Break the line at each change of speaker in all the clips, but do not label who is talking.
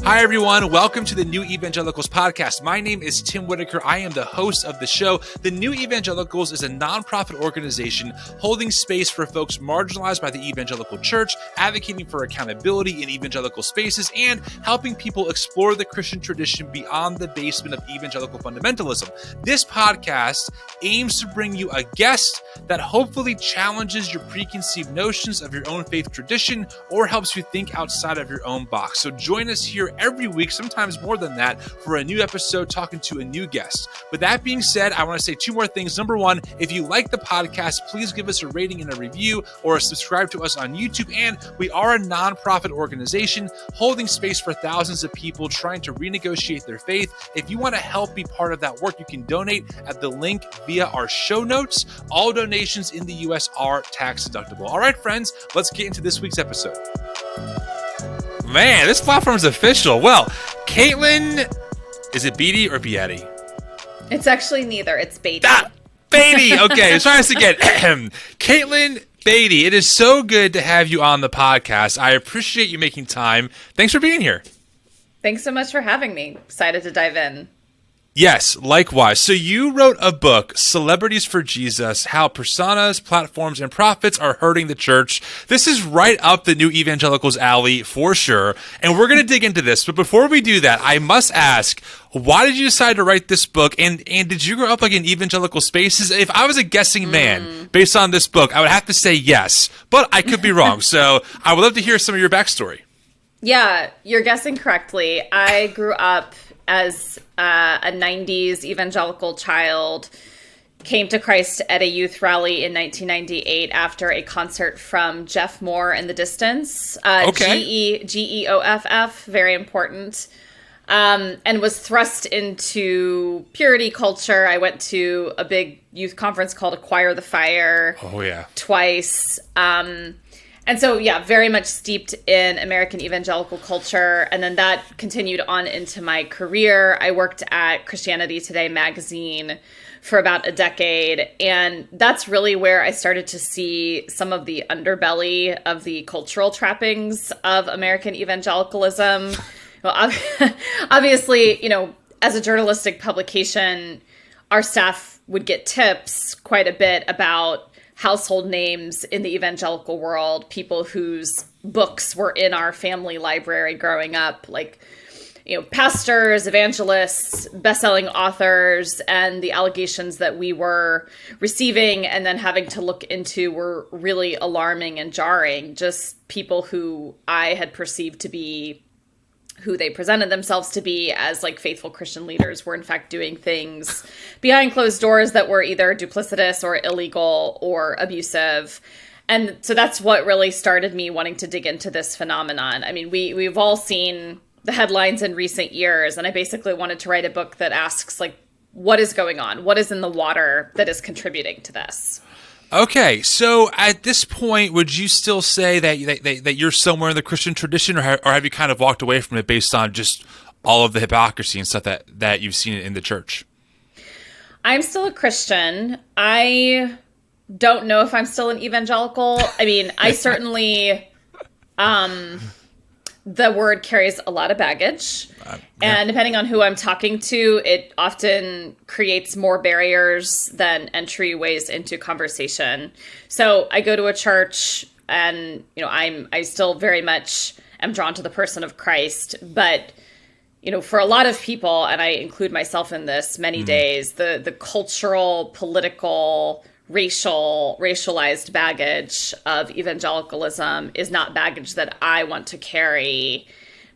Hi, everyone. Welcome to the New Evangelicals podcast. My name is Tim Whitaker. I am the host of the show. The New Evangelicals is a nonprofit organization holding space for folks marginalized by the Evangelical Church, advocating for accountability in evangelical spaces, and helping people explore the Christian tradition beyond the basement of evangelical fundamentalism. This podcast aims to bring you a guest that hopefully challenges your preconceived notions of your own faith tradition or helps you think outside of your own box. So join us here every week, sometimes more than that, for a new episode talking to a new guest. With that being said, I want to say two more things. Number one, if you like the podcast, please give us a rating and a review or subscribe to us on YouTube. And we are a nonprofit organization holding space for thousands of people trying to renegotiate their faith. If you want to help be part of that work, you can donate at the link via our show notes. All donations in the U.S. are tax deductible. All right, friends, let's get into this week's episode. Man, this platform is official. Well, Katelyn, is it Beaty or Beaty?
It's actually neither. It's Beaty.
Beaty. Okay, let's try this again. Katelyn Beaty, it is so good to have you on the podcast. I appreciate you making time. Thanks for being here.
Thanks so much for having me. Excited to dive in.
Yes, likewise. So you wrote a book, Celebrities for Jesus, How Personas, Platforms, and Profits Are Hurting the Church. This is right up the New Evangelicals alley for sure. And we're going to dig into this. But before we do that, I must ask, why did you decide to write this book? And did you grow up like in evangelical spaces? If I was a guessing man based on this book, I would have to say yes. But I could be wrong. So I would love to hear some of your backstory.
Yeah, you're guessing correctly. I grew up as a 90s evangelical child, came to Christ at a youth rally in 1998 after a concert from Jeff Moore and the Distance. Geoff, very important. And was thrust into purity culture. I went to a big youth conference called Acquire the Fire.
Oh, yeah.
Twice. And so, yeah, very much steeped in American evangelical culture. And then that continued on into my career. I worked at Christianity Today magazine for about a decade. And that's really where I started to see some of the underbelly of the cultural trappings of American evangelicalism. Well, obviously, you know, as a journalistic publication, our staff would get tips quite a bit about household names in the evangelical world, people whose books were in our family library growing up, like, you know, pastors, evangelists, best-selling authors, and the allegations that we were receiving and then having to look into were really alarming and jarring. Just people who I had perceived to be who they presented themselves to be as like faithful Christian leaders were in fact doing things behind closed doors that were either duplicitous or illegal or abusive. And so that's what really started me wanting to dig into this phenomenon. I mean, we've all seen the headlines in recent years, and I basically wanted to write a book that asks, like, what is going on? What is in the water that is contributing to this?
Okay, so at this point, would you still say that you're somewhere in the Christian tradition, or have you kind of walked away from it based on just all of the hypocrisy and stuff that you've seen in the church?
I'm still a Christian. I don't know if I'm still an evangelical. I mean, I certainly, the word carries a lot of baggage. And depending on who I'm talking to, it often creates more barriers than entryways into conversation. So I go to a church and, you know, I still very much am drawn to the person of Christ. But, you know, for a lot of people, and I include myself in this many days, the cultural, political, racialized baggage of evangelicalism is not baggage that I want to carry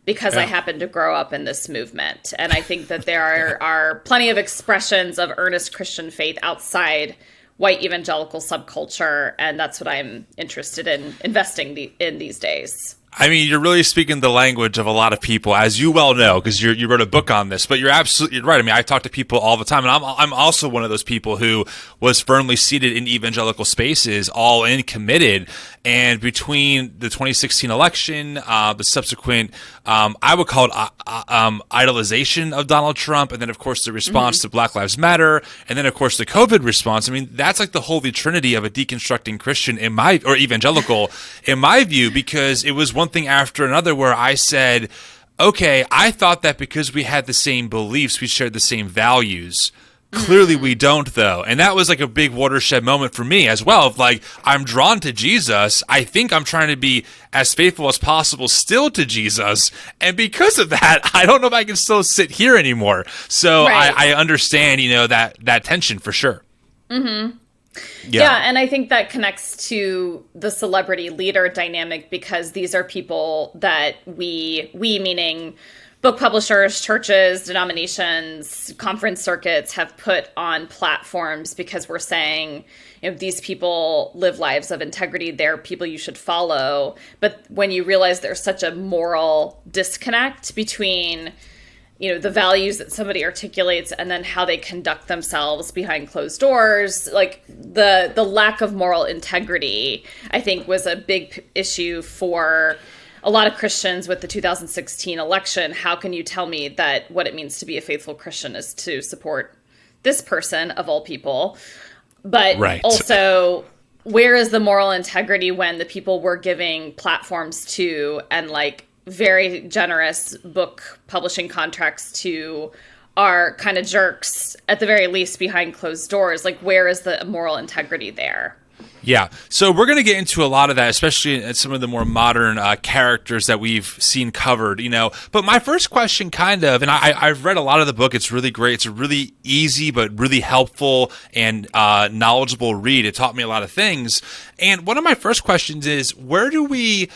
because I happen to grow up in this movement. And I think that there are plenty of expressions of earnest Christian faith outside white evangelical subculture, and that's what I'm interested in investing in these days.
I mean, you're really speaking the language of a lot of people, as you well know, because you wrote a book on this. But you're absolutely right. I mean, I talk to people all the time, and I'm also one of those people who was firmly seated in evangelical spaces, all in, committed. And between the 2016 election, the subsequent, I would call it idolization of Donald Trump, and then, of course, the response to Black Lives Matter, and then, of course, the COVID response. I mean, that's like the holy trinity of a deconstructing Christian or evangelical, in my view, because it was one thing after another where I said, okay, I thought that because we had the same beliefs, we shared the same values. Clearly we don't, though. And that was like a big watershed moment for me as well. Of like, I'm drawn to Jesus. I think I'm trying to be as faithful as possible still to Jesus. And because of that, I don't know if I can still sit here anymore. So
Right.
I understand, that tension for sure.
Mm-hmm. Yeah, and I think that connects to the celebrity leader dynamic, because these are people that we meaning book publishers, churches, denominations, conference circuits have put on platforms because we're saying, these people live lives of integrity. They're people you should follow. But when you realize there's such a moral disconnect between the values that somebody articulates and then how they conduct themselves behind closed doors, like the lack of moral integrity, I think, was a big issue for a lot of Christians with the 2016 election. How can you tell me that what it means to be a faithful Christian is to support this person of all people? But also, where is the moral integrity when the people we're giving platforms to and like very generous book publishing contracts to are kind of jerks, at the very least, behind closed doors? Like, where is the moral integrity there?
Yeah. So we're going to get into a lot of that, especially in some of the more modern characters that we've seen covered, But my first question and I've read a lot of the book. It's really great. It's a really easy but really helpful and knowledgeable read. It taught me a lot of things. And one of my first questions is, where do we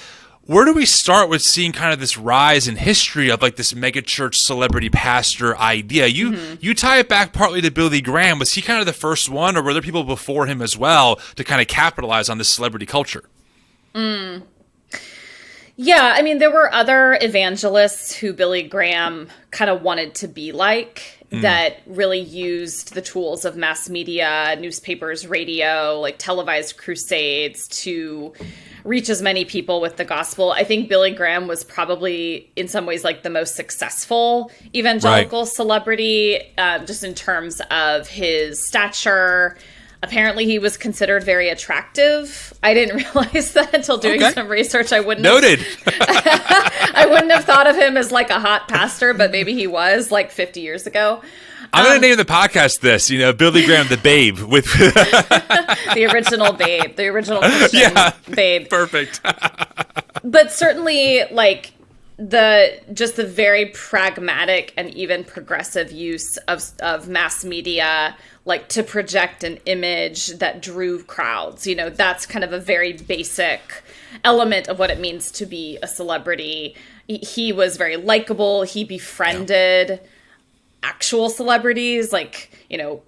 start with seeing kind of this rise in history of like this megachurch celebrity pastor idea? You tie it back partly to Billy Graham. Was he kind of the first one, or were there people before him as well to kind of capitalize on this celebrity culture?
Yeah, I mean, there were other evangelists who Billy Graham kind of wanted to be like, that really used the tools of mass media, newspapers, radio, like televised crusades to reach as many people with the gospel. I think Billy Graham was probably in some ways like the most successful evangelical celebrity, just in terms of his stature. Apparently he was considered very attractive. I didn't realize that until doing some research. I wouldn't have thought of him as like a hot pastor, but maybe he was like 50 years ago.
I'm going to name the podcast this, Billy Graham, the Babe, with
the original Babe, the original Christian Babe.
Perfect.
But certainly, like, the very pragmatic and even progressive use of mass media, like, to project an image that drew crowds. That's kind of a very basic element of what it means to be a celebrity. He was very likable. He befriended actual celebrities, like,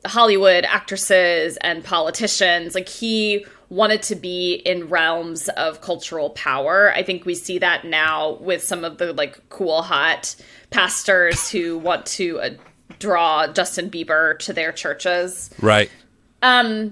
Hollywood actresses and politicians. Like, he wanted to be in realms of cultural power. I think we see that now with some of the like cool, hot pastors who want to draw Justin Bieber to their churches.
Right.
I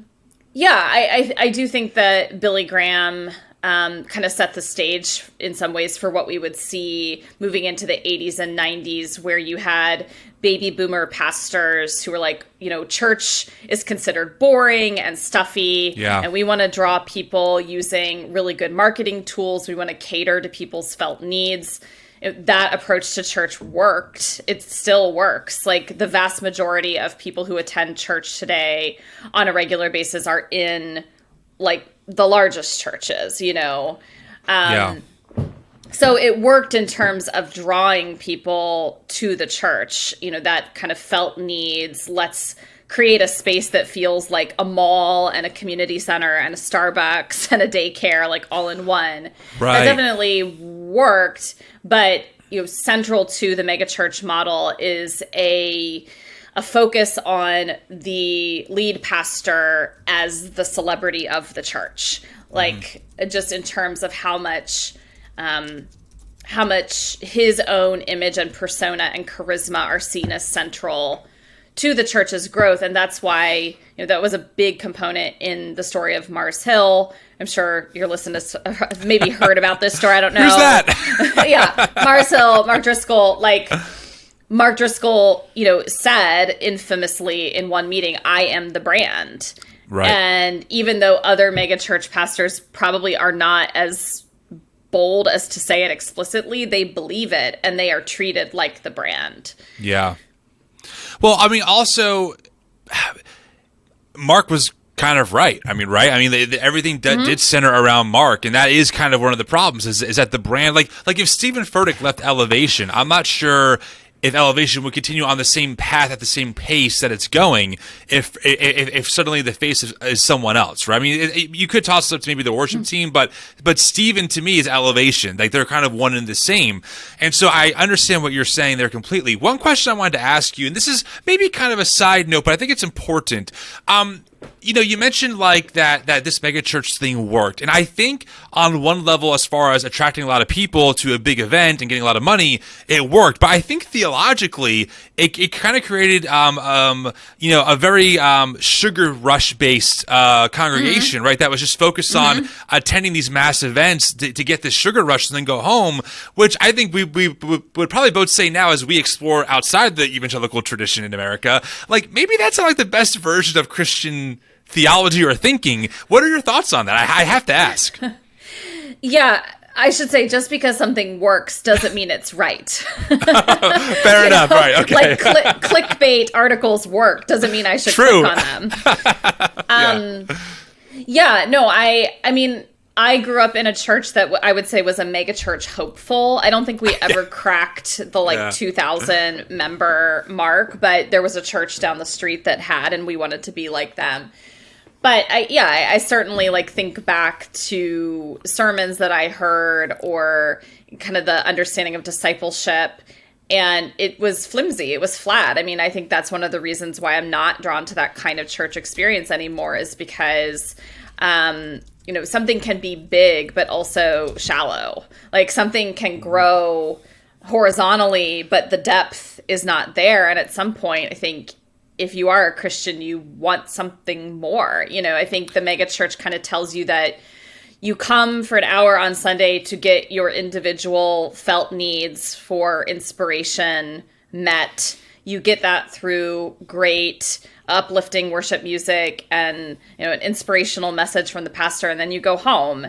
do think that Billy Graham kind of set the stage in some ways for what we would see moving into the 80s and 90s, where you had baby boomer pastors who were like, church is considered boring and stuffy. Yeah. And we want to draw people using really good marketing tools. We want to cater to people's felt needs. That approach to church worked. It still works. Like, the vast majority of people who attend church today on a regular basis are in like the largest churches, So it worked in terms of drawing people to the church, that kind of felt needs. Let's create a space that feels like a mall and a community center and a Starbucks and a daycare, like all in one. Right. That definitely worked. But, central to the megachurch model is a focus on the lead pastor as the celebrity of the church. Like, just in terms of how much his own image and persona and charisma are seen as central to the church's growth. And that's why, that was a big component in the story of Mars Hill. I'm sure your listeners have maybe heard about this story. I don't know.
Who's that?
Yeah, Mars Hill, Mark Driscoll, Mark Driscoll, said infamously in one meeting, "I am the brand."
Right.
And even though other megachurch pastors probably are not as bold as to say it explicitly, they believe it, and they are treated like the brand.
Yeah. Well, I mean, also, Mark was kind of right. I mean, right? I mean, everything did center around Mark, and that is kind of one of the problems. Is that the brand? Like if Stephen Furtick left Elevation, I'm not sure if Elevation would continue on the same path at the same pace that it's going if suddenly the face is someone else, right? I mean, you could toss it up to maybe the worship team, but Stephen to me is Elevation. Like they're kind of one and the same. And so I understand what you're saying there completely. One question I wanted to ask you, and this is maybe kind of a side note, but I think it's important. You mentioned that this megachurch thing worked. And I think on one level, as far as attracting a lot of people to a big event and getting a lot of money, it worked. But I think theologically, it kind of created, a very sugar rush based congregation, right? That was just focused on attending these mass events to get this sugar rush and then go home, which I think we would probably both say now as we explore outside the evangelical tradition in America, like maybe that's not like the best version of Christian theology or thinking. What are your thoughts on that? I have to ask.
Yeah, I should say just because something works doesn't mean it's right.
Fair enough. Right. Okay.
Like clickbait articles work doesn't mean I should click on them. I mean, I grew up in a church that I would say was a mega church hopeful. I don't think we ever cracked the 2,000 member mark, but there was a church down the street that had, and we wanted to be like them. But I certainly think back to sermons that I heard or kind of the understanding of discipleship, and it was flimsy. It was flat. I mean, I think that's one of the reasons why I'm not drawn to that kind of church experience anymore, is because something can be big, but also shallow. Like something can grow horizontally, but the depth is not there. And at some point, I think if you are a Christian, you want something more. I think the mega church kind of tells you that you come for an hour on Sunday to get your individual felt needs for inspiration met. You get that through great uplifting worship music and an inspirational message from the pastor, and then you go home.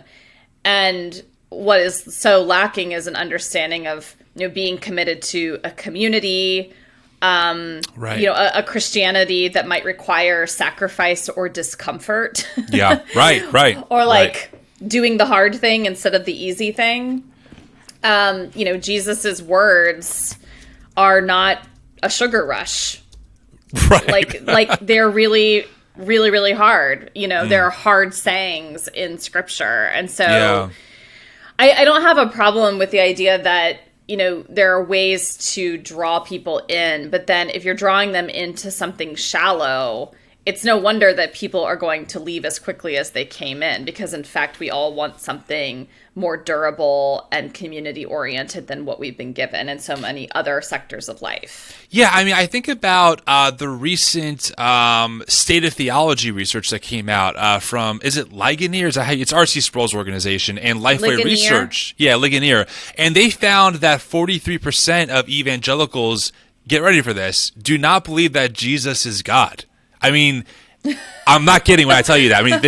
And what is so lacking is an understanding of being committed to a community,
right.
A Christianity that might require sacrifice or discomfort.
Yeah, right.
Or doing the hard thing instead of the easy thing. Jesus's words are not a sugar rush.
Right.
Like they're really, really, really hard. There are hard sayings in scripture. And so I don't have a problem with the idea that, there are ways to draw people in, but then if you're drawing them into something shallow, it's no wonder that people are going to leave as quickly as they came in, because in fact, we all want something more durable and community oriented than what we've been given in so many other sectors of life.
Yeah, I mean, I think about the recent state of theology research that came out from, is it Ligonier? Is that how it's R.C. Sproul's organization and Lifeway
Ligonier?
Research. Yeah, Ligonier. And they found that 43% of evangelicals, get ready for this, do not believe that Jesus is God. I mean, I'm not kidding when I tell you that. I mean,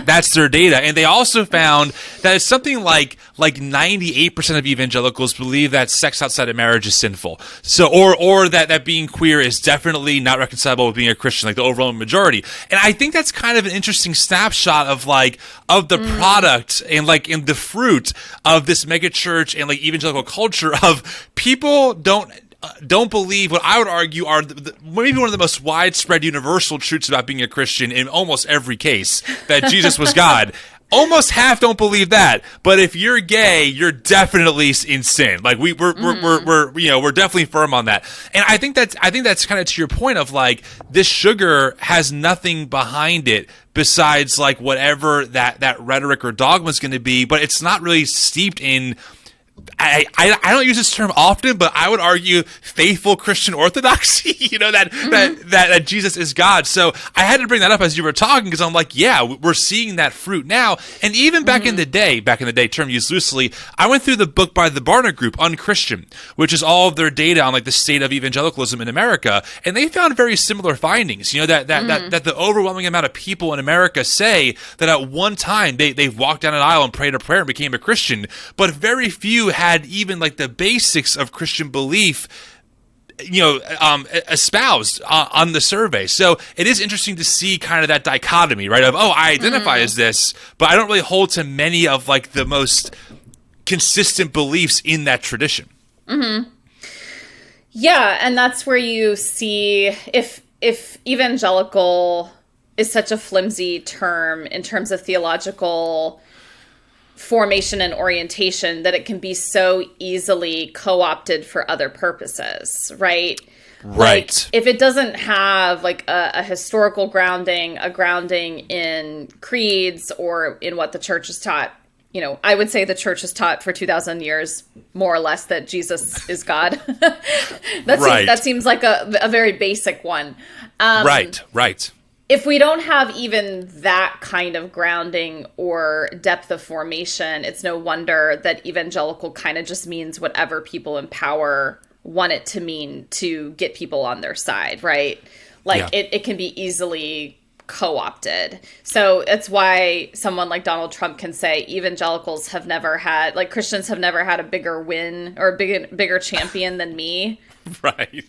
that's their data. And they also found that it's something like 98% of evangelicals believe that sex outside of marriage is sinful. So, or that being queer is definitely not reconcilable with being a Christian, like the overwhelming majority. And I think that's kind of an interesting snapshot of the product and in the fruit of this megachurch and evangelical culture of people don't believe what I would argue are maybe one of the most widespread universal truths about being a Christian in almost every case, that Jesus was God. Almost half don't believe that, but if you're gay, you're definitely in sin. We're definitely firm on that. And I think that's kind of to your point of this sugar has nothing behind it besides whatever that rhetoric or dogma is going to be, but it's not really steeped in I don't use this term often, but I would argue faithful Christian orthodoxy, that Jesus is God. So I had to bring that up as you were talking, because I'm like, yeah, we're seeing that fruit now. And even back in the day, term used loosely, I went through the book by the Barna Group, Unchristian, which is all of their data on like the state of evangelicalism in America. And they found very similar findings, that the overwhelming amount of people in America say that at one time they've walked down an aisle and prayed a prayer and became a Christian, but very few had even like the basics of Christian belief espoused on the survey. So it is interesting to see kind of that dichotomy, right? Of, I identify as this, but I don't really hold to many of like the most consistent beliefs in that tradition.
Mm-hmm. Yeah, and that's where you see if evangelical is such a flimsy term in terms of theological formation and orientation, that it can be so easily co-opted for other purposes, right?
Right.
Like, if it doesn't have like a historical grounding, a grounding in creeds or in what the church has taught, I would say the church has taught for 2,000 years, more or less, that Jesus is God. That seems like a very basic one.
Right.
If we don't have even that kind of grounding or depth of formation, it's no wonder that evangelical kind of just means whatever people in power want it to mean to get people on their side, right? Like, it can be easily co-opted. So that's why someone like Donald Trump can say evangelicals have never had, like, Christians have never had a bigger win or a bigger champion than me.
Right.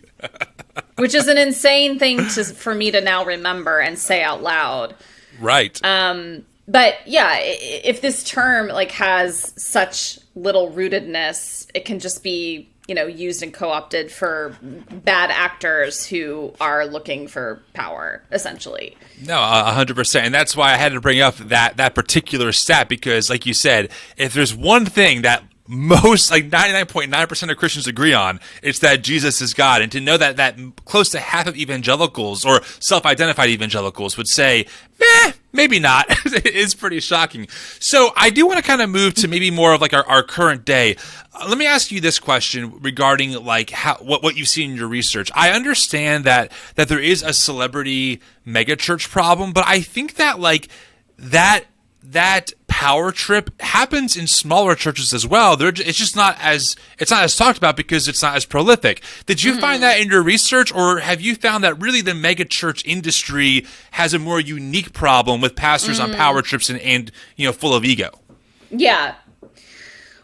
Which is an insane thing for me to now remember and say out loud.
Right.
But yeah, if this term like has such little rootedness, it can just be, used and co-opted for bad actors who are looking for power, essentially.
No, 100%. And that's why I had to bring up that particular stat, because like you said, if there's one thing that most, like 99.9% of Christians agree on, it's that Jesus is God. And to know that close to half of evangelicals or self-identified evangelicals would say, maybe not, is pretty shocking. So I do want to kind of move to maybe more of like our current day. Let me ask you this question regarding like what you've seen in your research. I understand that there is a celebrity megachurch problem, but I think that like that power trip happens in smaller churches as well. It's just not as talked about because it's not as prolific. Did you find that in your research, or have you found that really the mega church industry has a more unique problem with pastors on power trips and full of ego?
Yeah.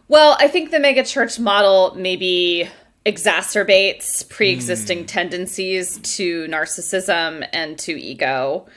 Well, I think the mega church model maybe exacerbates pre-existing tendencies to narcissism and to ego.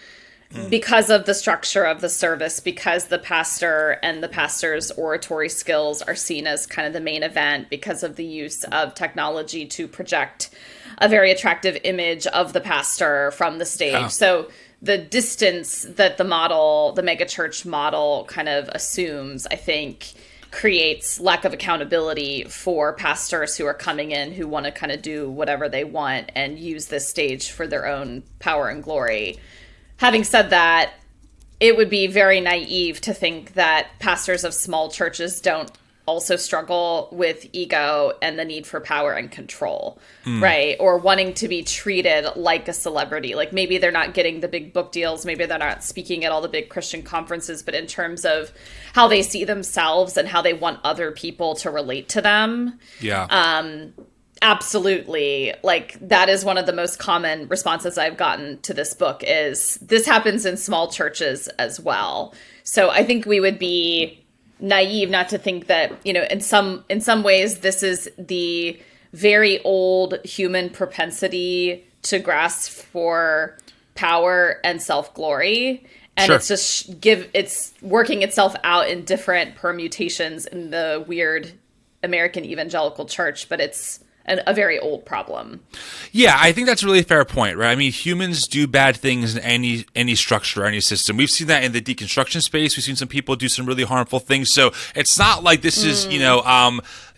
Because of the structure of the service, because the pastor and the pastor's oratory skills are seen as kind of the main event, because of the use of technology to project a very attractive image of the pastor from the stage. Yeah. So the distance that the megachurch model kind of assumes, I think, creates lack of accountability for pastors who are coming in, who want to kind of do whatever they want and use this stage for their own power and glory. Having said that, it would be very naive to think that pastors of small churches don't also struggle with ego and the need for power and control, right? Or wanting to be treated like a celebrity. Like, maybe they're not getting the big book deals, maybe they're not speaking at all the big Christian conferences, but in terms of how they see themselves and how they want other people to relate to them. Yeah. Absolutely. Like, that is one of the most common responses I've gotten to this book is this happens in small churches as well. So I think we would be naive not to think that, in some ways, this is the very old human propensity to grasp for power and self-glory. And Sure. It's just it's working itself out in different permutations in the weird American evangelical church, but it's a very old problem.
Yeah, I think that's a really fair point, right? I mean, humans do bad things in any structure, any system. We've seen that in the deconstruction space. We've seen some people do some really harmful things. So it's not like this is,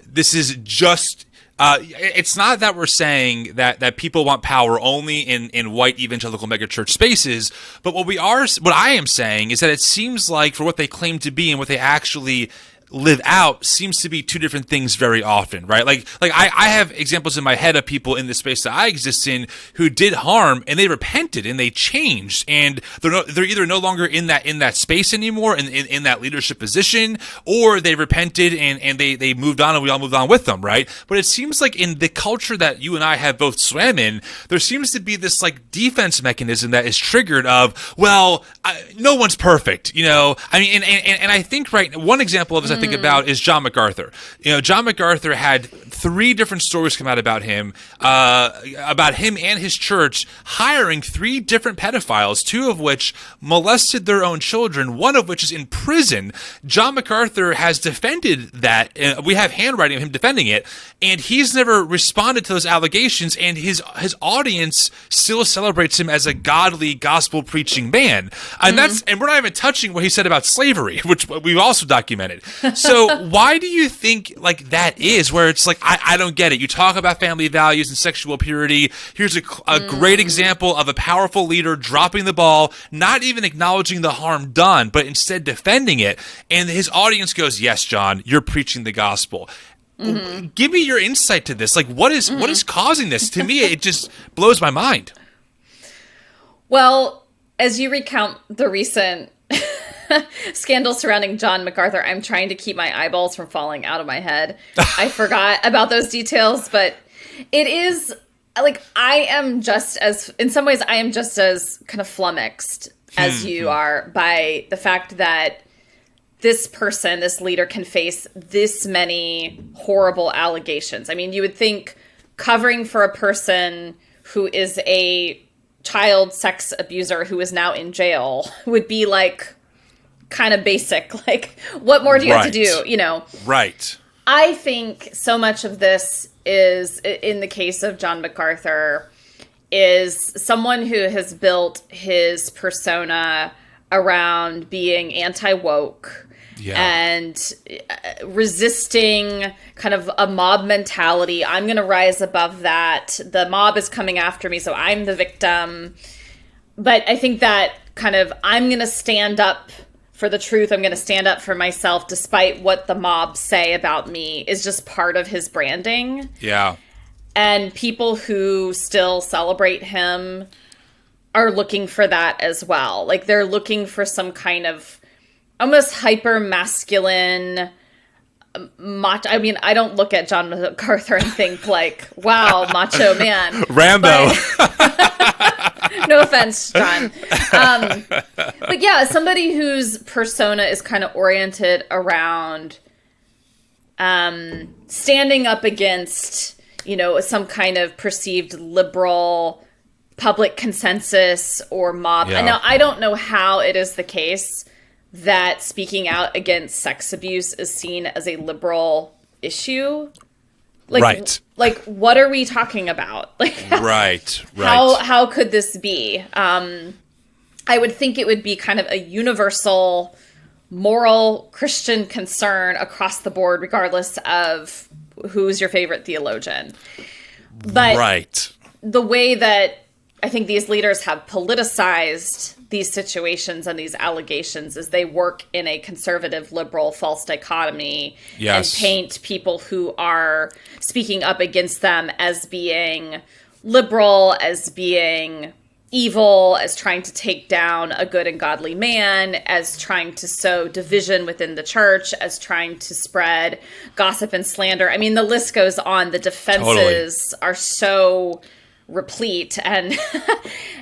this is just... it's not that we're saying that people want power only in white evangelical megachurch spaces, but what I am saying is that it seems like for what they claim to be and what they actually live out seems to be two different things very often, right? Like I have examples in my head of people in the space that I exist in who did harm and they repented and they changed, and they're either no longer in that space anymore in that leadership position, or they repented and they moved on and we all moved on with them, right? But it seems like in the culture that you and I have both swam in, there seems to be this like defense mechanism that is triggered of, well, no one's perfect, you know? I mean, and I think, right, one example of this I think about is John MacArthur. You know, John MacArthur had 3 different stories come out about him and his church hiring 3 different pedophiles, 2 of which molested their own children, 1 of which is in prison. John MacArthur has defended that. We have handwriting of him defending it, and he's never responded to those allegations, and his audience still celebrates him as a godly, gospel-preaching man. And and we're not even touching what he said about slavery, which we've also documented. So why do you think like that is, where it's like, I don't get it. You talk about family values and sexual purity. Here's a great example of a powerful leader dropping the ball, not even acknowledging the harm done, but instead defending it. And his audience goes, yes, John, you're preaching the gospel. Give me your insight to this. Like, what is causing this? To me, it just blows my mind.
Well, as you recount the recent scandal surrounding John MacArthur, I'm trying to keep my eyeballs from falling out of my head. I forgot about those details, but it is like, in some ways, I am just as kind of flummoxed as you are by the fact that this person, this leader, can face this many horrible allegations. I mean, you would think covering for a person who is a child sex abuser who is now in jail would be like kind of basic. Like, what more do you have to do, you know?
Right.
I think so much of this is, in the case of John MacArthur, is someone who has built his persona around being anti-woke. Yeah. And resisting kind of a mob mentality. I'm going to rise above that. The mob is coming after me, so I'm the victim. But I think that kind of, I'm going to stand up for the truth. I'm going to stand up for myself despite what the mob say about me, is just part of his branding. Yeah. And people who still celebrate him are looking for that as well. Like, they're looking for some kind of almost hyper masculine macho. I mean, I don't look at John MacArthur and think like, wow, macho man.
Rambo.
No offense, John. But yeah, somebody whose persona is kind of oriented around standing up against, you know, some kind of perceived liberal public consensus or mob. Yeah. Now, I don't know how it is the case that speaking out against sex abuse is seen as a liberal issue. Like, right. Like, what are we talking about? Like, right. How could this be? I would think it would be kind of a universal moral Christian concern across the board, regardless of who's your favorite theologian. But right. The way that I think these leaders have politicized these situations and these allegations is they work in a conservative liberal false dichotomy. Yes. And paint people who are speaking up against them as being liberal, as being evil, as trying to take down a good and godly man, as trying to sow division within the church, as trying to spread gossip and slander. I mean, the list goes on. The defenses are so replete, and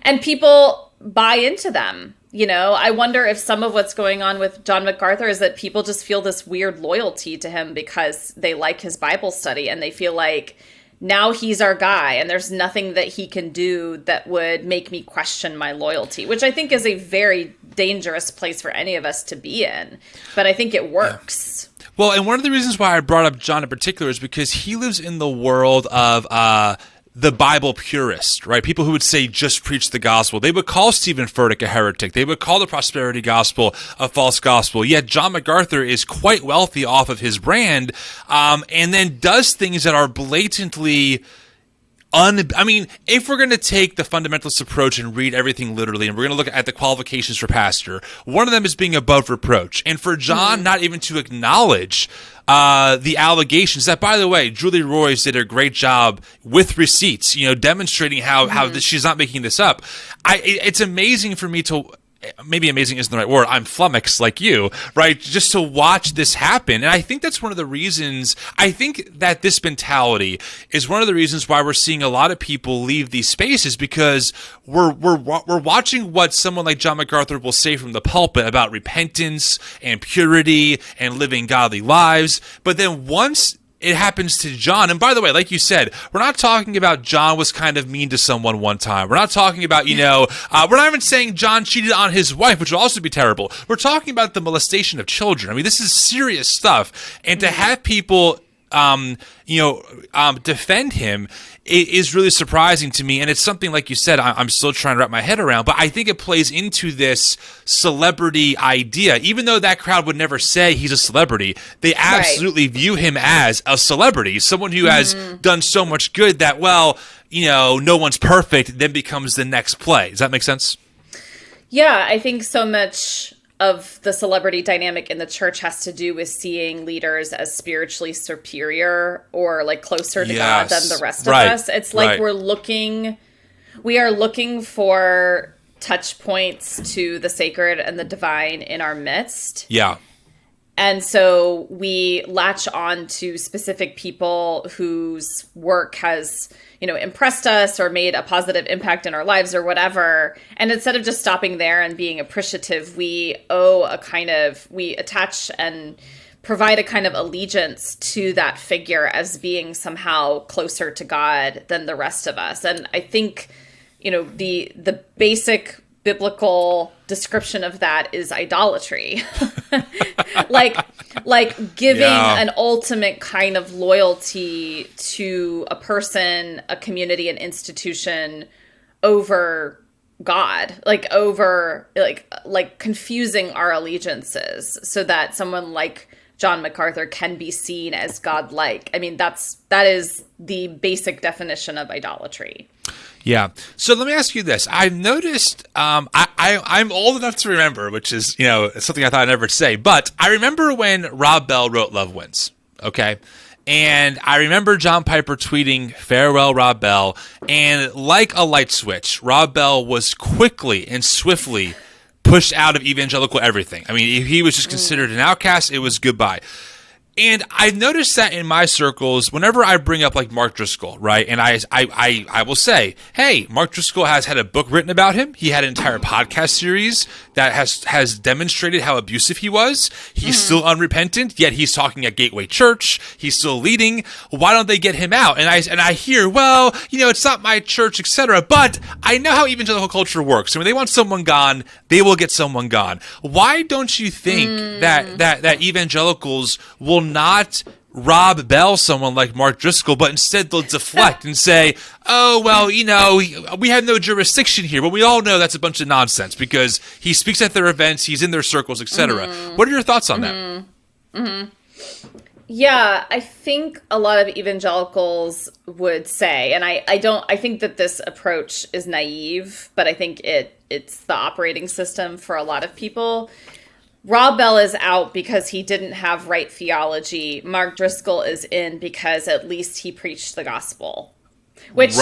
and people buy into them. You know, I wonder if some of what's going on with John MacArthur is that people just feel this weird loyalty to him because they like his Bible study and they feel like now he's our guy and there's nothing that he can do that would make me question my loyalty, which I think is a very dangerous place for any of us to be in. But I think it works.
Yeah. Well, and one of the reasons why I brought up John in particular is because he lives in the world of the Bible purist, right? People who would say just preach the gospel. They would call Stephen Furtick a heretic. They would call the prosperity gospel a false gospel. Yet John MacArthur is quite wealthy off of his brand, and then does things that are blatantly I mean, if we're going to take the fundamentalist approach and read everything literally, and we're going to look at the qualifications for pastor, one of them is being above reproach. And for John not even to acknowledge the allegations that, by the way, Julie Roys did a great job with receipts, demonstrating how she's not making this up. It's amazing for me to... Maybe amazing isn't the right word. I'm flummoxed like you, right? Just to watch this happen. And I think that's one of the reasons, I think that this mentality is one of the reasons why we're seeing a lot of people leave these spaces, because we're watching what someone like John MacArthur will say from the pulpit about repentance and purity and living godly lives. But then once it happens to John, and by the way, like you said, we're not talking about John was kind of mean to someone one time. We're not talking about, we're not even saying John cheated on his wife, which would also be terrible. We're talking about the molestation of children. I mean, this is serious stuff. And to have people, defend him is really surprising to me. And it's something, like you said, I'm still trying to wrap my head around, but I think it plays into this celebrity idea. Even though that crowd would never say he's a celebrity, they absolutely view him as a celebrity, someone who has done so much good that, no one's perfect, then becomes the next play. Does that make sense?
Yeah, I think so much of the celebrity dynamic in the church has to do with seeing leaders as spiritually superior or like closer to God than the rest of us. It's like we are looking for touch points to the sacred and the divine in our midst.
Yeah.
And so we latch on to specific people whose work has, impressed us or made a positive impact in our lives or whatever. And instead of just stopping there and being appreciative, we attach and provide a kind of allegiance to that figure as being somehow closer to God than the rest of us. And I think, the basic biblical description of that is idolatry. like giving an ultimate kind of loyalty to a person, a community, an institution over God, like confusing our allegiances so that someone like John MacArthur can be seen as godlike. I mean, that is the basic definition of idolatry.
Yeah. So let me ask you this. I've noticed, I'm old enough to remember, which is, something I thought I'd never say, but I remember when Rob Bell wrote Love Wins. Okay. And I remember John Piper tweeting, "Farewell, Rob Bell." And like a light switch, Rob Bell was quickly and swiftly pushed out of evangelical everything. I mean, if he was just considered an outcast, it was goodbye. And I noticed that in my circles, whenever I bring up like Mark Driscoll, right? And I will say, hey, Mark Driscoll has had a book written about him. He had an entire podcast series that has demonstrated how abusive he was. He's still unrepentant, yet he's talking at Gateway Church. He's still leading. Why don't they get him out? And I hear, it's not my church, etc. But I know how evangelical culture works. And when they want someone gone, they will get someone gone. Why don't you think that evangelicals will not Rob Bell someone like Mark Driscoll, but instead they'll deflect and say, we have no jurisdiction here, but we all know that's a bunch of nonsense because he speaks at their events, he's in their circles, etc. What are your thoughts on that?
Yeah, I think a lot of evangelicals would say, and I think that this approach is naive, but I think it's the operating system for a lot of people. Rob Bell is out because he didn't have right theology. Mark Driscoll is in because at least he preached the gospel. Which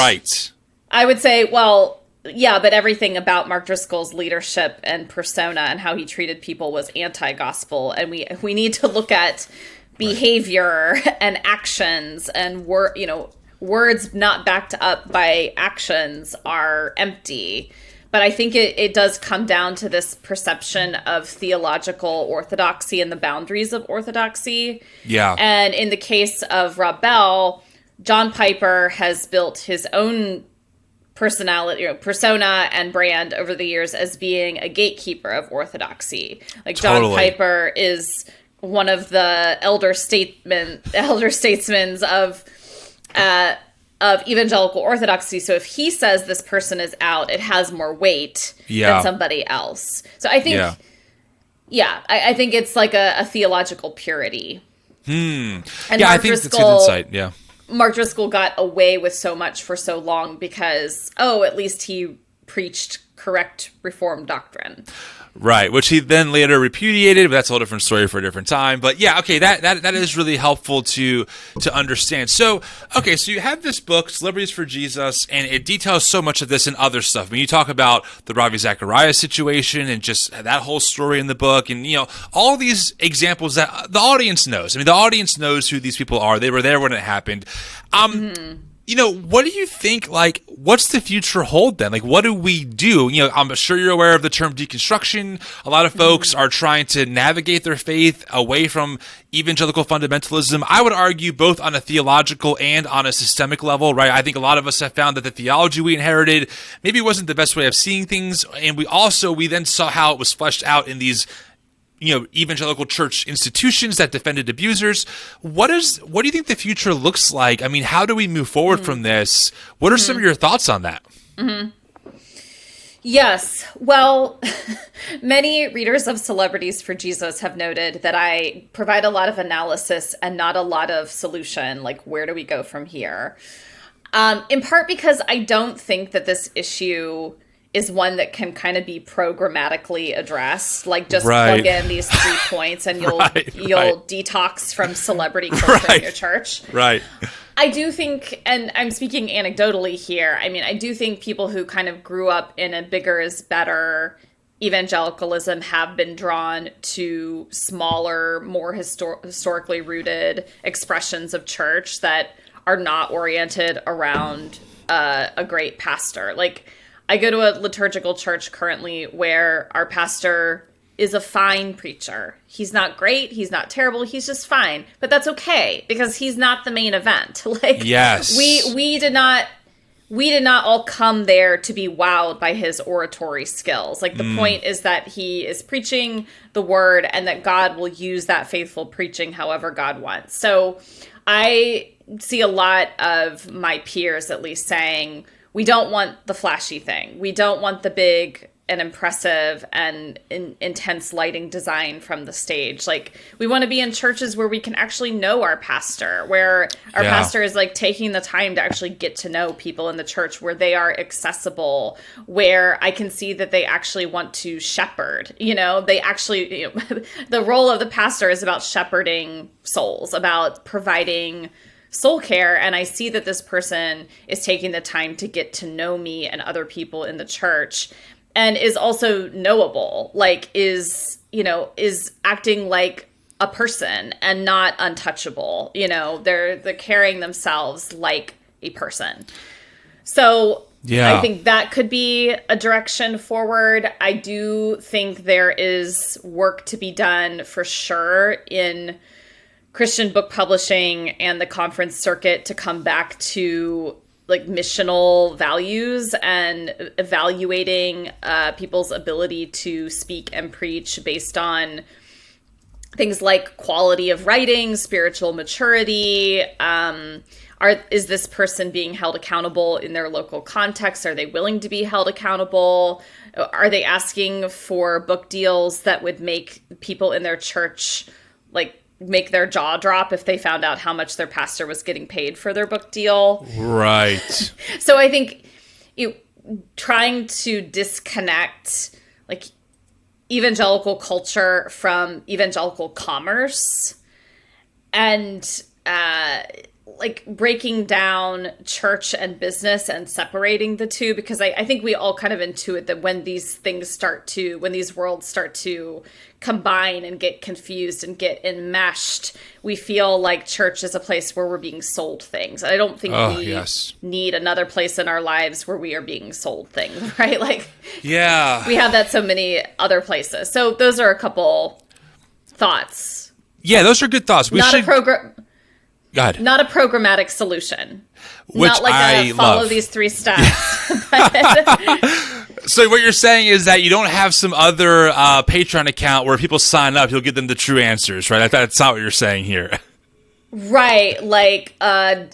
I would say, but everything about Mark Driscoll's leadership and persona and how he treated people was anti-gospel. And we need to look at behavior and actions and words not backed up by actions are empty. But I think it does come down to this perception of theological orthodoxy and the boundaries of orthodoxy. Yeah. And in the case of Rob Bell, John Piper has built his own personality, persona and brand over the years as being a gatekeeper of orthodoxy. Like John Piper is one of the elder statesmen of evangelical orthodoxy. So if he says this person is out, it has more weight than somebody else. So I think, I think it's like a theological purity.
And Mark Driscoll, that's a good insight. Yeah.
Mark Driscoll got away with so much for so long because, at least he preached correct Reformed doctrine.
Right, which he then later repudiated, but that's a whole different story for a different time. But yeah, okay, that is really helpful to understand. So, okay, so you have this book, Celebrities for Jesus, and it details so much of this and other stuff. I mean, you talk about the Ravi Zacharias situation and just that whole story in the book, and all these examples that the audience knows. I mean, the audience knows who these people are. They were there when it happened. What do you think, like, what's the future hold then? Like, what do we do? I'm sure you're aware of the term deconstruction. A lot of folks are trying to navigate their faith away from evangelical fundamentalism. I would argue both on a theological and on a systemic level, right? I think a lot of us have found that the theology we inherited maybe wasn't the best way of seeing things. And we then saw how it was fleshed out in these evangelical church institutions that defended abusers. What do you think the future looks like? I mean, how do we move forward from this? What are some of your thoughts on that?
Yes. Well, many readers of Celebrities for Jesus have noted that I provide a lot of analysis and not a lot of solution. Like, where do we go from here? In part because I don't think that this issue is one that can kind of be programmatically addressed. Like, just plug in these 3 points and you'll detox from celebrity culture in your church.
Right.
I do think, and I'm speaking anecdotally here, I mean, I do think people who kind of grew up in a bigger is better evangelicalism have been drawn to smaller, more historically rooted expressions of church that are not oriented around a great pastor. Like, I go to a liturgical church currently where our pastor is a fine preacher. He's not great. He's not terrible. He's just fine. But that's okay because he's not the main event. Like,
yes,
we did not all come there to be wowed by his oratory skills. Like, the point is that he is preaching the word and that God will use that faithful preaching however God wants. So I see a lot of my peers at least saying, we don't want the flashy thing. We don't want the big and impressive and intense lighting design from the stage. Like, we want to be in churches where we can actually know our pastor, where our pastor is like taking the time to actually get to know people in the church, where they are accessible, where I can see that they actually want to shepherd. They actually, the role of the pastor is about shepherding souls, about providing soul care. And I see that this person is taking the time to get to know me and other people in the church, and is also knowable, like is acting like a person and not untouchable. They're carrying themselves like a person. So I think that could be a direction forward. I do think there is work to be done for sure in Christian book publishing and the conference circuit to come back to like missional values and evaluating people's ability to speak and preach based on things like quality of writing, spiritual maturity. Is this person being held accountable in their local context? Are they willing to be held accountable? Are they asking for book deals that would make people in their church like make their jaw drop if they found out how much their pastor was getting paid for their book deal?
Right.
So I think trying to disconnect like evangelical culture from evangelical commerce and like breaking down church and business and separating the two, because I think we all kind of intuit that when these worlds start to combine and get confused and get enmeshed, we feel like church is a place where we're being sold things. I don't think we need another place in our lives where we are being sold things, right? Like, we have that so many other places. So those are a couple thoughts.
Yeah, those are good thoughts.
Not a programmatic solution.
Which
not like
I
follow
love.
these 3 steps.
So what you're saying is that you don't have some other Patreon account where people sign up, you'll give them the true answers, right? That's not what you're saying here.
Right, like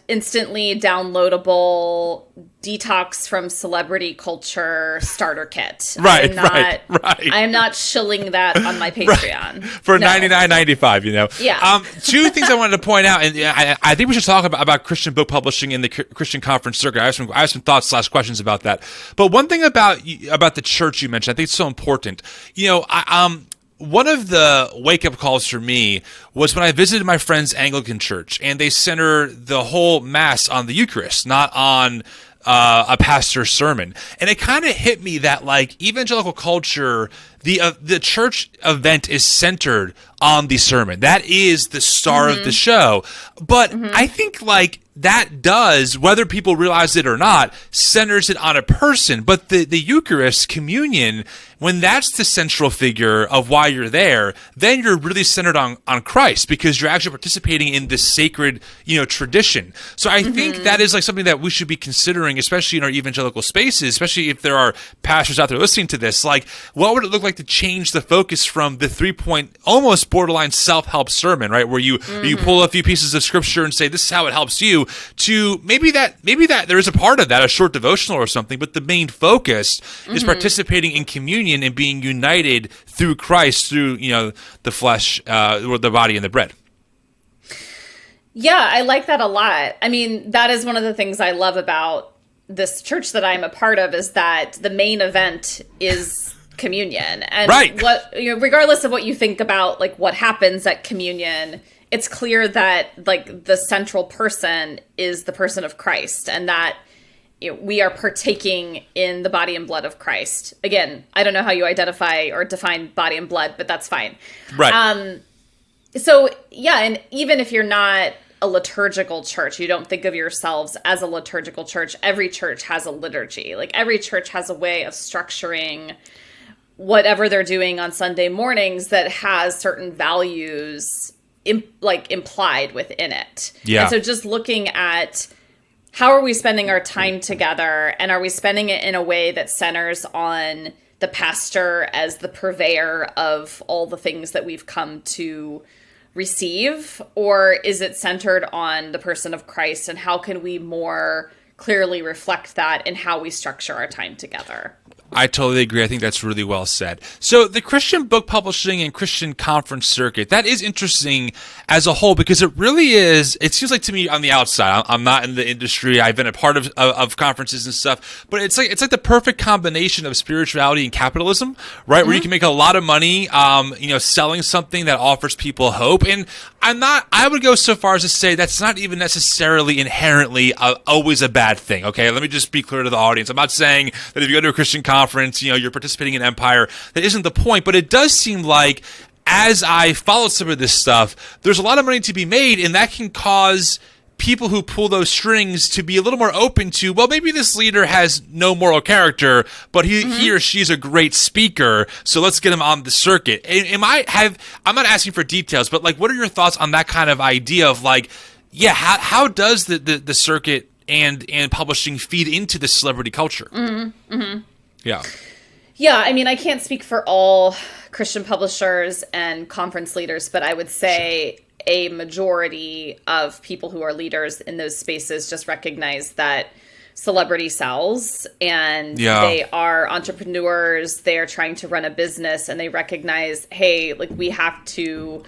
instantly downloadable detox from celebrity culture starter kit.
Right,
I
right.
am not shilling that on my Patreon.
Right. For
No.
$99.95,
Yeah.
Two things I wanted to point out, and I think we should talk about Christian book publishing in the Christian conference circuit. I have some thoughts / questions about that. But one thing about the church you mentioned, I think it's so important. One of the wake-up calls for me was when I visited my friend's Anglican church, and they center the whole Mass on the Eucharist, not on a pastor's sermon. And it kind of hit me that, like, evangelical culture, the church event is centered on the sermon. That is the star of the show. But I think, like, that does, whether people realize it or not, centers it on a person. But the Eucharist, communion, when that's the central figure of why you're there, then you're really centered on Christ, because you're actually participating in this sacred, tradition. So I think that is like something that we should be considering, especially in our evangelical spaces, especially if there are pastors out there listening to this. Like, what would it look like to change the focus from the 3-point, almost borderline self-help sermon, right? Where you pull a few pieces of scripture and say, this is how it helps you, to maybe that there is a part of that, a short devotional or something, but the main focus is participating in communion and being united through Christ, through, the flesh, or the body and the bread.
Yeah, I like that a lot. I mean, that is one of the things I love about this church that I'm a part of, is that the main event is communion. And
right.
Regardless of what you think about, like, what happens at communion, it's clear that, like, the central person is the person of Christ, and that we are partaking in the body and blood of Christ. Again, I don't know how you identify or define body and blood, but that's fine.
Right.
So, yeah, and even if you're not a liturgical church, you don't think of yourselves as a liturgical church, every church has a liturgy. Like, every church has a way of structuring whatever they're doing on Sunday mornings that has certain values implied within it.
Yeah.
And so just looking at how are we spending our time together, and are we spending it in a way that centers on the pastor as the purveyor of all the things that we've come to receive, or is it centered on the person of Christ, and how can we more clearly reflect that in how we structure our time together?
I totally agree. I think that's really well said. So the Christian book publishing and Christian conference circuit, that is interesting as a whole, because it really is, it seems like to me on the outside, I'm not in the industry, I've been a part of conferences and stuff, but it's like the perfect combination of spirituality and capitalism, right? Where you can make a lot of money, selling something that offers people hope. And I would go so far as to say that's not even necessarily inherently always a bad thing. Okay. Let me just be clear to the audience. I'm not saying that if you go to a Christian conference, you're participating in empire. That isn't the point, but it does seem like, as I followed some of this stuff, there's a lot of money to be made, and that can cause people who pull those strings to be a little more open to, well, maybe this leader has no moral character, but he or she's a great speaker, so let's get him on the circuit. I'm not asking for details, but, like, what are your thoughts on that kind of idea of, like, yeah, how does the circuit and publishing feed into the celebrity culture? Yeah.
Yeah, I mean, I can't speak for all Christian publishers and conference leaders, but I would say a majority of people who are leaders in those spaces just recognize that celebrity sells, and they are entrepreneurs, they are trying to run a business, and they recognize, hey, like, we have to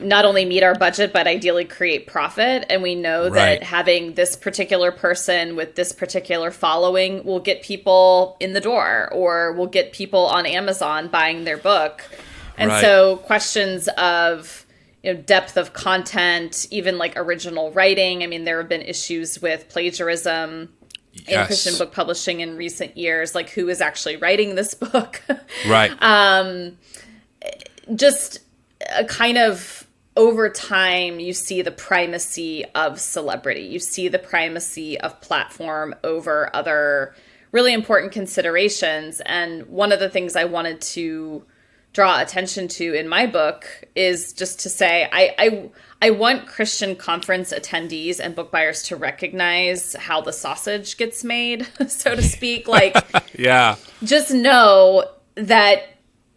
not only meet our budget, but ideally create profit. And we know that having this particular person with this particular following will get people in the door, or will get people on Amazon buying their book. And so questions of, depth of content, even like original writing. I mean, there have been issues with plagiarism in Christian book publishing in recent years, like who is actually writing this book. Just a kind of, over time, you see the primacy of celebrity. You see the primacy of platform over other really important considerations. And one of the things I wanted to draw attention to in my book is just to say, I want Christian conference attendees and book buyers to recognize how the sausage gets made, so to speak. Like, just know that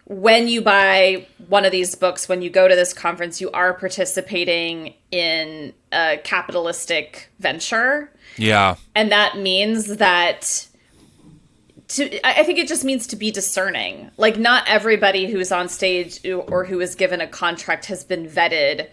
when you buy one of these books, when you go to this conference, you are participating in a capitalistic venture.
Yeah.
And that means that I think it just means to be discerning. Like, not everybody who's on stage or who is given a contract has been vetted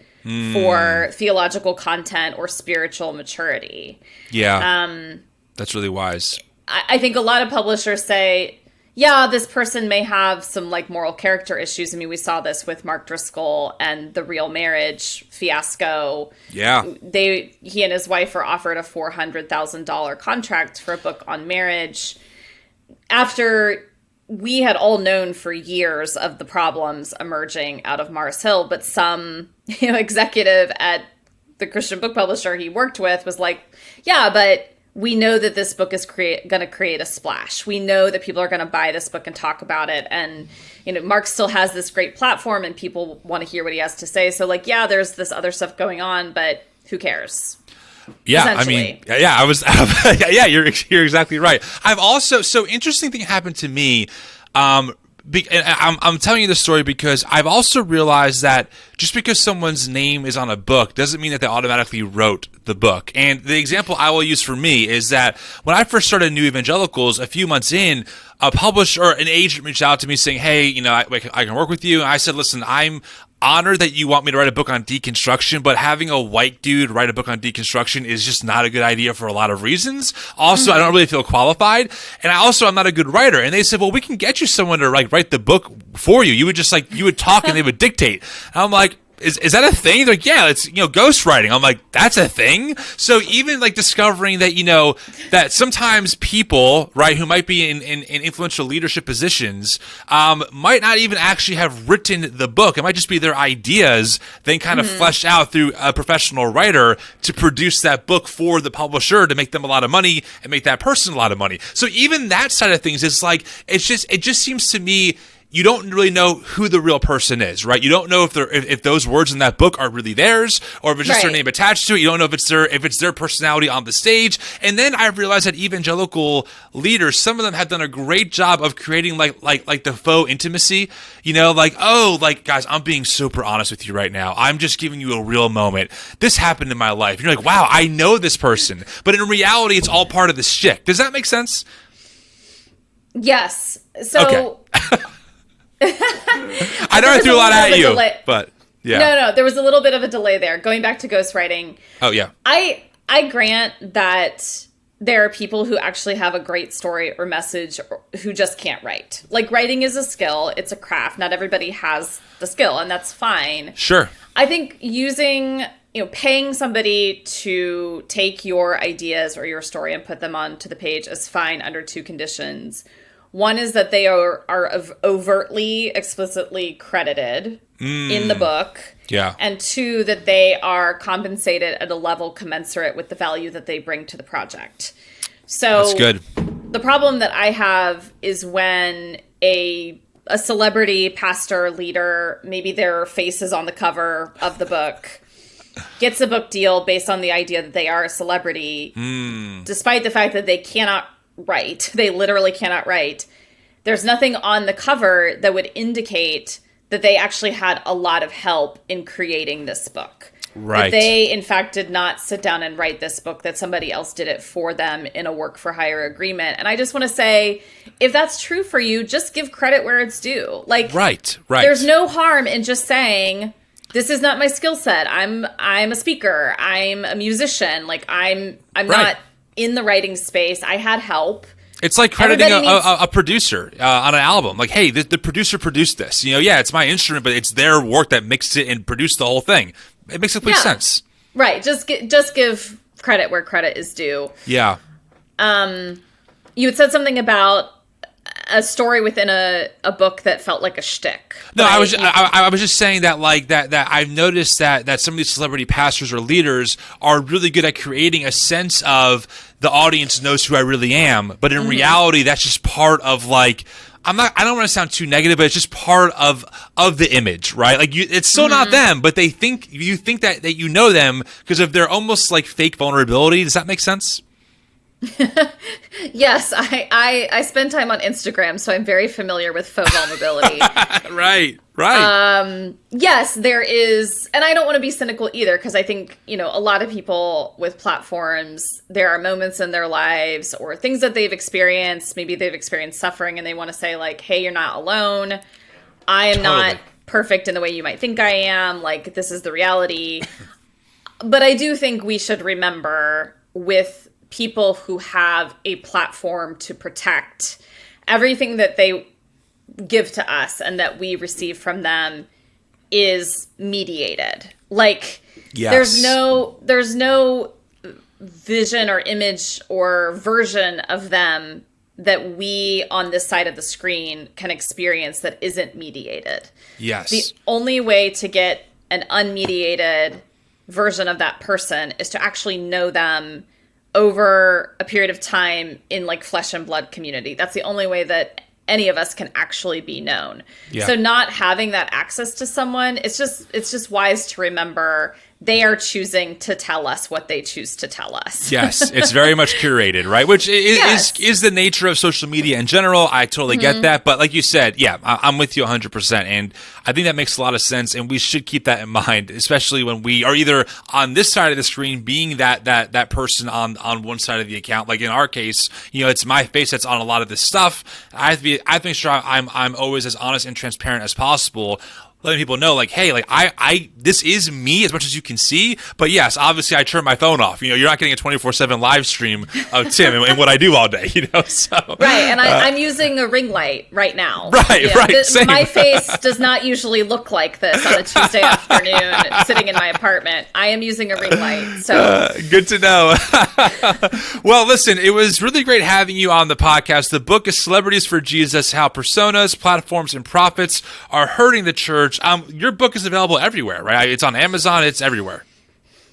for theological content or spiritual maturity.
Yeah. That's really wise.
I think a lot of publishers say, yeah, this person may have some like moral character issues. I mean, we saw this with Mark Driscoll and the Real Marriage fiasco.
Yeah.
He and his wife were offered a $400,000 contract for a book on marriage after we had all known for years of the problems emerging out of Mars Hill, but some executive at the Christian book publisher he worked with was like, yeah, but we know that this book is going to create a splash. We know that people are going to buy this book and talk about it. And, Mark still has this great platform and people want to hear what he has to say. So like, yeah, there's this other stuff going on, but who cares?
Yeah, I mean, yeah, I was, yeah, you're exactly right. I've also, so interesting thing happened to me. And I'm telling you this story because I've also realized that just because someone's name is on a book doesn't mean that they automatically wrote the book. And the example I will use for me is that when I first started New Evangelicals, a few months in, a publisher or an agent reached out to me saying, hey, I can work with you. And I said, listen, I'm honored that you want me to write a book on deconstruction, but having a white dude write a book on deconstruction is just not a good idea for a lot of reasons. Also, I don't really feel qualified. And I'm not a good writer. And they said, well, we can get you someone to write the book for you. You would just you would talk and they would dictate. And I'm like, is that a thing? They're like, yeah, it's, ghostwriting. I'm like, that's a thing? So even discovering that, that sometimes people, right, who might be in influential leadership positions, might not even actually have written the book. It might just be their ideas, then kind of fleshed out through a professional writer to produce that book for the publisher to make them a lot of money and make that person a lot of money. So even that side of things is it just seems to me, you don't really know who the real person is, right? You don't know if those words in that book are really theirs, or if it's just their name attached to it. You don't know if it's their personality on the stage. And then I realized that evangelical leaders, some of them have done a great job of creating like the faux intimacy. Guys, I'm being super honest with you right now. I'm just giving you a real moment. This happened in my life. And you're like, wow, I know this person, but in reality, it's all part of the shtick. Does that make sense?
Yes. So.
Okay. I know I threw a lot at you, but yeah.
No, there was a little bit of a delay there. Going back to ghostwriting.
Oh, yeah.
I grant that there are people who actually have a great story or message who just can't write. Like, writing is a skill. It's a craft. Not everybody has the skill, and that's fine.
Sure.
I think paying somebody to take your ideas or your story and put them onto the page is fine under two conditions. One is that they are overtly, explicitly credited in the book.
Yeah.
And two, that they are compensated at a level commensurate with the value that they bring to the project. So
that's good.
The problem that I have is when a celebrity, pastor, leader, maybe their face is on the cover of the book, gets a book deal based on the idea that they are a celebrity, despite the fact that they cannot write. They literally cannot write. There's nothing on the cover that would indicate that they actually had a lot of help in creating this book.
Right.
That they, in fact, did not sit down and write this book, that somebody else did it for them in a work for hire agreement. And I just want to say, if that's true for you, just give credit where it's due.
Right.
There's no harm in just saying, this is not my skill set. I'm a speaker. I'm a musician. I'm not in the writing space. I had help. It's like crediting
a producer on an album. Like, hey, the producer produced this. It's my instrument, but it's their work that mixed it and produced the whole thing. It makes complete sense.
Right. Just give credit where credit is due.
Yeah.
You had said something about a story within a book that felt like a shtick.
No, I was just saying that that I've noticed that some of these celebrity pastors or leaders are really good at creating a sense of the audience knows who I really am, but in reality, that's just part of I don't want to sound too negative, but it's just part of the image, right? It's still not them, but you think that you know them because of their almost fake vulnerability. Does that make sense?
Yes, I spend time on Instagram, so I'm very familiar with faux vulnerability.
Right.
Yes, there is, and I don't want to be cynical either, because I think, a lot of people with platforms, there are moments in their lives or things that they've experienced. Maybe they've experienced suffering and they want to say like, hey, you're not alone. I am not perfect in the way you might think I am. Like, this is the reality. But I do think we should remember with people who have a platform to protect, everything that they give to us and that we receive from them is mediated. Like,
yes.
there's no vision or image or version of them that we on this side of the screen can experience that isn't mediated.
Yes.
The only way to get an unmediated version of that person is to actually know them over a period of time in like flesh and blood community. That's the only way that any of us can actually be known. Yeah. So not having that access to someone, it's just wise to remember they are choosing to tell us what they choose to tell us.
Yes, it's very much curated, right? Which is the nature of social media in general. I totally get that. But like you said, yeah, I'm with you 100%. And I think that makes a lot of sense. And we should keep that in mind, especially when we are either on this side of the screen being that person on one side of the account. Like in our case, it's my face that's on a lot of this stuff. I have to make sure I'm always as honest and transparent as possible, letting people know, like, hey, like I this is me as much as you can see. But yes, obviously I turn my phone off. You're not getting a 24/7 live stream of Tim and what I do all day. So
right, and I'm using a ring light right now.
Right.
My face does not usually look like this on a Tuesday afternoon sitting in my apartment. I am using a ring light. So
good to know. Well, listen, it was really great having you on the podcast. The book is Celebrities for Jesus: How Personas, Platforms, and Profits Are Hurting the Church. Your book is available everywhere, right? It's on Amazon. It's everywhere.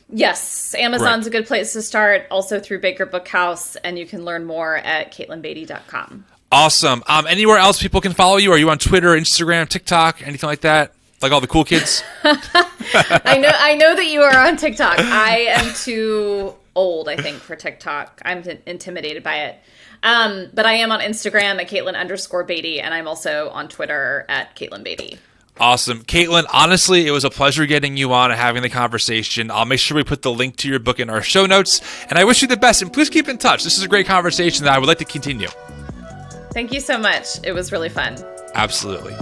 Yes. Amazon's a good place to start. Also through Baker Bookhouse. And you can learn more at KatelynBeaty.com.
Awesome. Anywhere else people can follow you? Are you on Twitter, Instagram, TikTok, anything like that? Like all the cool kids?
I know that you are on TikTok. I am too old, I think, for TikTok. I'm intimidated by it. But I am on Instagram at Katelyn_Beaty. And I'm also on Twitter at Katelyn Beaty.
Awesome. Katelyn, honestly, it was a pleasure getting you on and having the conversation. I'll make sure we put the link to your book in our show notes. And I wish you the best. And please keep in touch. This is a great conversation that I would like to continue.
Thank you so much. It was really fun.
Absolutely.